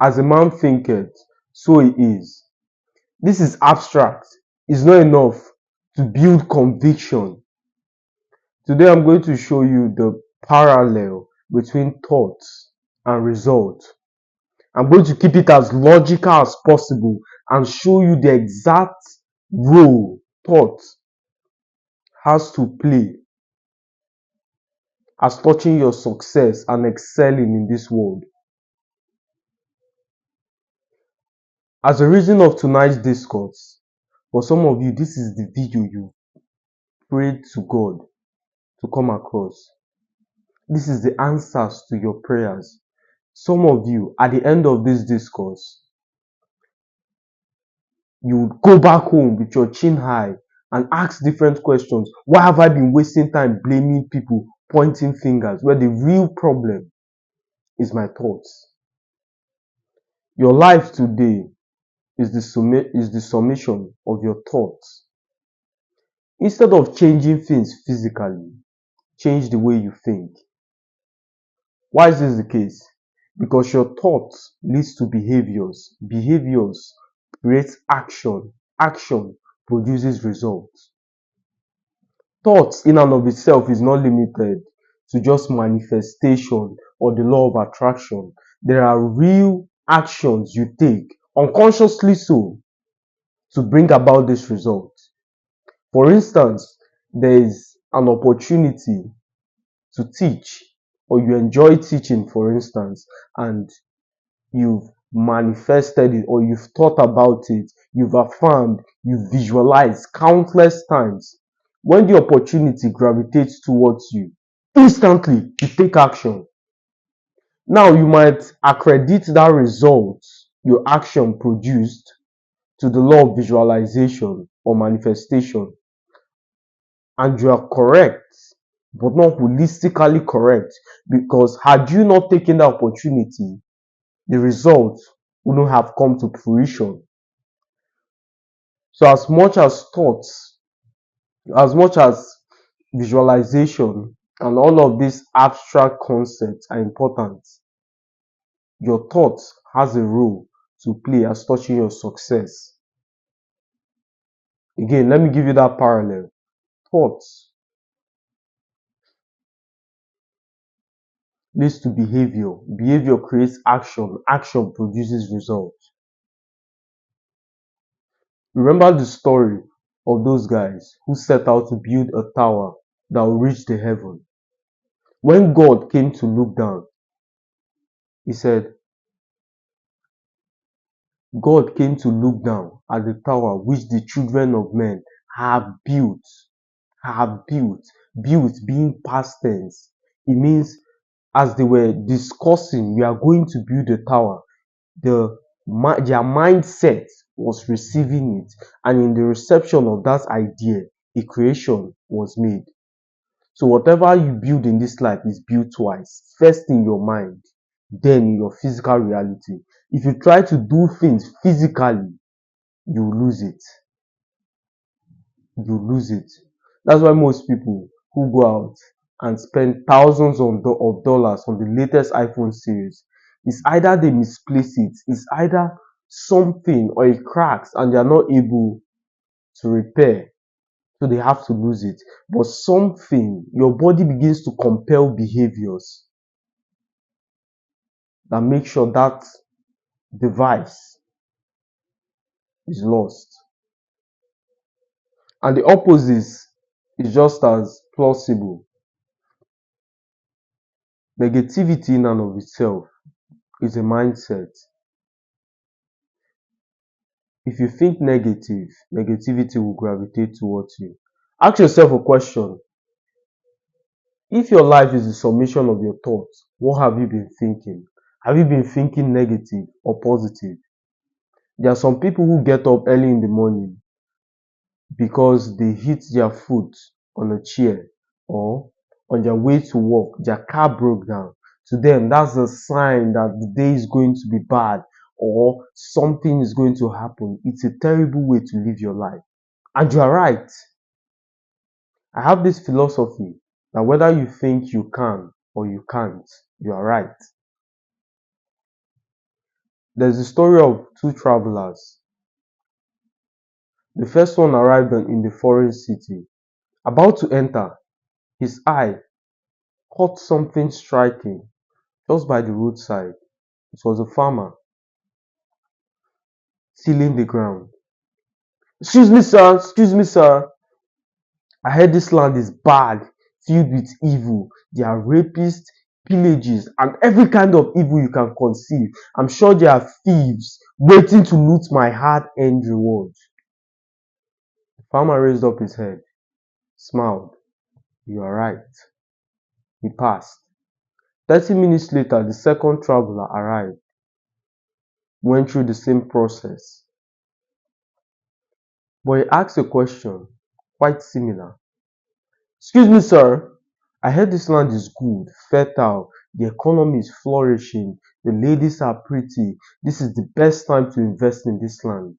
As a man thinketh, so he is. This is abstract. It's not enough to build conviction. Today I'm going to show you the parallel between thoughts and results. I'm going to keep it as logical as possible and show you the exact role thought has to play as touching your success and excelling in this world. As a reason of tonight's discourse, for some of you, this is the video you prayed to God to come across. This is the answers to your prayers. Some of you, at the end of this discourse, you would go back home with your chin high and ask different questions. Why have I been wasting time blaming people, pointing fingers, where the real problem is my thoughts? Your life today is the summation of your thoughts. Instead of changing things physically, change the way you think. Why is this the case? Because your thoughts leads to behaviors. Behaviors create action. Action produces results. Thoughts in and of itself is not limited to just manifestation or the law of attraction. There are real actions you take, unconsciously so, to bring about this result. For instance, there is an opportunity to teach, or you enjoy teaching, for instance, and you've manifested it, or you've thought about it, you've affirmed, you've visualized countless times. When the opportunity gravitates towards you, instantly you take action. Now you might accredit that result your action produced to the law of visualization or manifestation, and you are correct, but not holistically correct, because had you not taken the opportunity, the result wouldn't have come to fruition. So as much as thoughts, as much as visualization and all of these abstract concepts are important, your thoughts has a role to play as touching your success. Again, let me give you that parallel. Thoughts leads to behavior. Behavior creates action. Action produces results. Remember the story of those guys who set out to build a tower that will reach the heaven. When God came to look down, he said, God came to look down at the tower which the children of men have built. Have built. Built being past tense. It means as they were discussing, we are going to build a tower, their mindset was receiving it, and in the reception of that idea, a creation was made. So whatever you build in this life is built twice. First in your mind, then in your physical reality. If you try to do things physically, you lose it. You lose it. That's why most people who go out and spend thousands of dollars on the latest iPhone series, it's either they misplace it, it's either something or it cracks and they are not able to repair, so they have to lose it. But something, your body begins to compel behaviors that make sure that device is lost. And the opposite is just as plausible. Negativity in and of itself is a mindset. If you think negative, negativity will gravitate towards you. Ask yourself a question. If your life is the summation of your thoughts, what have you been thinking? Have you been thinking negative or positive? There are some people who get up early in the morning because they hit their foot on a chair, or on their way to work, their car broke down. To them, that's a sign that the day is going to be bad or something is going to happen. It's a terrible way to live your life. And you are right. I have this philosophy that whether you think you can or you can't, you are right. There's the story of two travelers. The first one arrived in the foreign city. About to enter, his eye caught something striking just by the roadside. It was a farmer tilling the ground. Excuse me, sir. Excuse me, sir. I heard this land is bad, filled with evil. There are rapists, pillages, and every kind of evil you can conceive. I'm sure there are thieves waiting to loot my hard-earned reward. The farmer raised up his head, smiled. You are right. He passed. 30 minutes later, the second traveler arrived, went through the same process. But he asked a question quite similar. Excuse me, sir. I heard this land is good, fertile, the economy is flourishing, the ladies are pretty. This is the best time to invest in this land.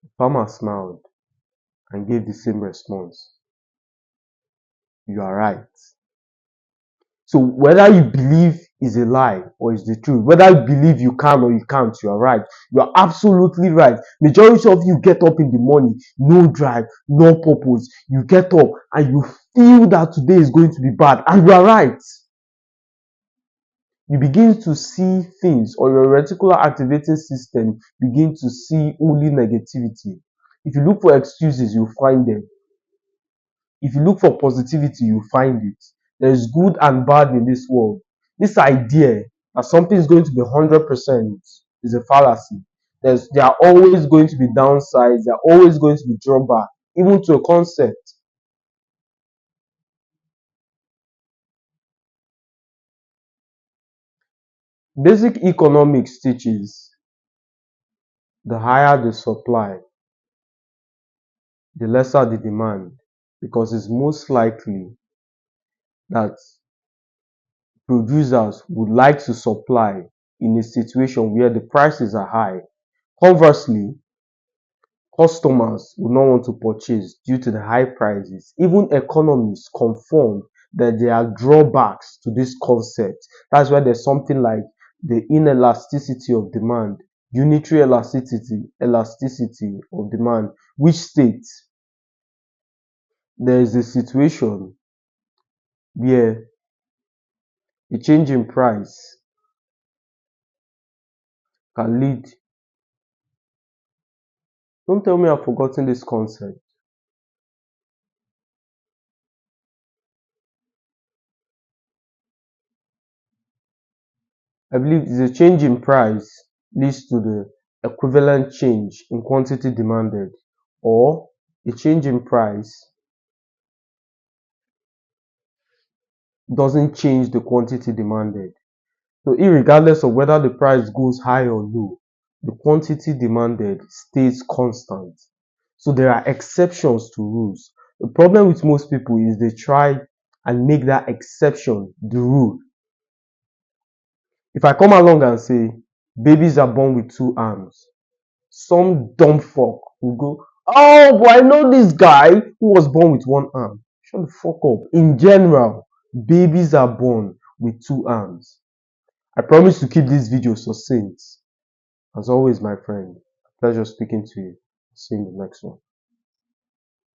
The farmer smiled and gave the same response. You are right. So whether you believe is a lie or is the truth, whether you believe you can or you can't, you are right. You are absolutely right. Majority of you get up in the morning, no drive, no purpose. You get up and you feel that today is going to be bad, and you are right. You begin to see things, or your reticular activating system begin to see only negativity. If you look for excuses, you find them. If you look for positivity, you find it. There's good and bad in this world. This idea that something is going to be 100% is a fallacy. There are always going to be downsides, there are always going to be drawbacks, even to a concept. Basic economics teaches the higher the supply, the lesser the demand, because it's most likely that producers would like to supply in a situation where the prices are high. Conversely, customers would not want to purchase due to the high prices. Even economists confirm that there are drawbacks to this concept. That's why there's something like the inelasticity of demand, unitary elasticity of demand, which states there is a situation where a change in price can lead. Don't tell me I've forgotten this concept. I believe the change in price leads to the equivalent change in quantity demanded, or a change in price doesn't change the quantity demanded. So, irregardless of whether the price goes high or low, the quantity demanded stays constant. So, there are exceptions to rules. The problem with most people is they try and make that exception the rule. If I come along and say babies are born with two arms, some dumb fuck will go, oh, but I know this guy who was born with one arm. Shut the fuck up. In general, babies are born with two arms. I promise to keep this video succinct. As always, my friend, pleasure speaking to you. See you in the next one.